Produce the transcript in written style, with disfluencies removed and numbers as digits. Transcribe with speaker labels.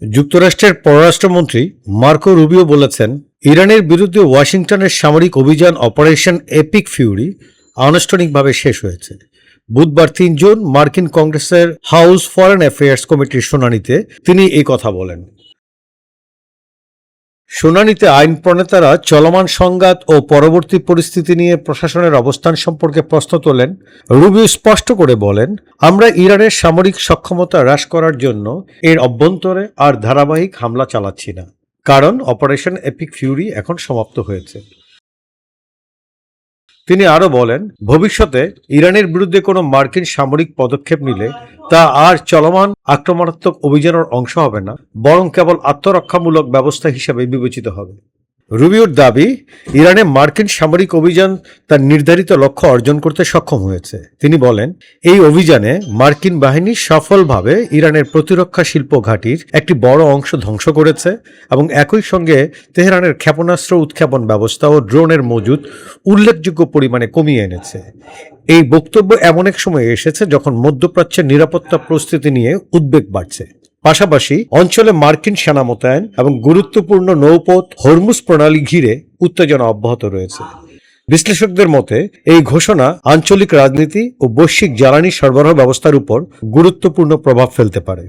Speaker 1: যুক্তরাষ্ট্রের পররাষ্ট্রমন্ত্রী Marco Rubio বলেছেন, ইরানের বিরুদ্ধে ওয়াশিংটনের সামরিক অভিযান অপারেশন এপিক ফিউরি আনুষ্ঠানিকভাবে শেষ হয়েছে। বুধবার ৩ জুন মার্কিন কংগ্রেসের হাউস ফরেন অ্যাফেয়ার্স কমিটির শুনানিতে তিনি এই কথা বলেন। শুনানিতে আইন প্রণেতারা চলমান সংঘাত ও পরবর্তী পরিস্থিতি নিয়ে প্রশাসনের অবস্থান সম্পর্কে প্রশ্ন তোলেন। রুবিও স্পষ্ট করে বলেন, আমরা ইরানের সামরিক সক্ষমতা হ্রাস করার জন্য এর অভ্যন্তরে আর ধারাবাহিক হামলা চালাচ্ছি না, কারণ অপারেশন এপিক ফিউরি এখন সমাপ্ত হয়েছে। তিনি আরও বলেন, ভবিষ্যতে ইরানের বিরুদ্ধে কোনো মার্কিন সামরিক পদক্ষেপ নিলে তা আর চলমান আক্রমণাত্মক অভিযানের অংশ হবে না, বরং কেবল আত্মরক্ষামূলক ব্যবস্থা হিসেবে বিবেচিত হবে। রুবিওর দাবি, ইরানে মার্কিন সামরিক অভিযান তার নির্ধারিত লক্ষ্য অর্জন করতে সক্ষম হয়েছে। তিনি বলেন, এই অভিযানে মার্কিন বাহিনী সফলভাবে ইরানের প্রতিরক্ষা শিল্প ঘাঁটির একটি বড় অংশ ধ্বংস করেছে এবং একই সঙ্গে তেহরানের ক্ষেপণাস্ত্র উৎক্ষেপণ ব্যবস্থা ও ড্রোনের মজুদ উল্লেখযোগ্য পরিমাণে কমিয়ে এনেছে। এই বক্তব্য এমন এক সময় এসেছে যখন মধ্যপ্রাচ্যের নিরাপত্তা পরিস্থিতি নিয়ে উদ্বেগ বাড়ছে। পাশাপাশি অঞ্চলে মার্কিন সেনা মোতায়েন এবং গুরুত্বপূর্ণ নৌপথ হরমুজ প্রণালী ঘিরে উত্তেজনা অব্যাহত রয়েছে। বিশ্লেষকদের মতে এই ঘোষণা আঞ্চলিক রাজনীতি ও বৈশ্বিক জ্বালানি সরবরাহ ব্যবস্থার উপর গুরুত্বপূর্ণ প্রভাব ফেলতে পারে।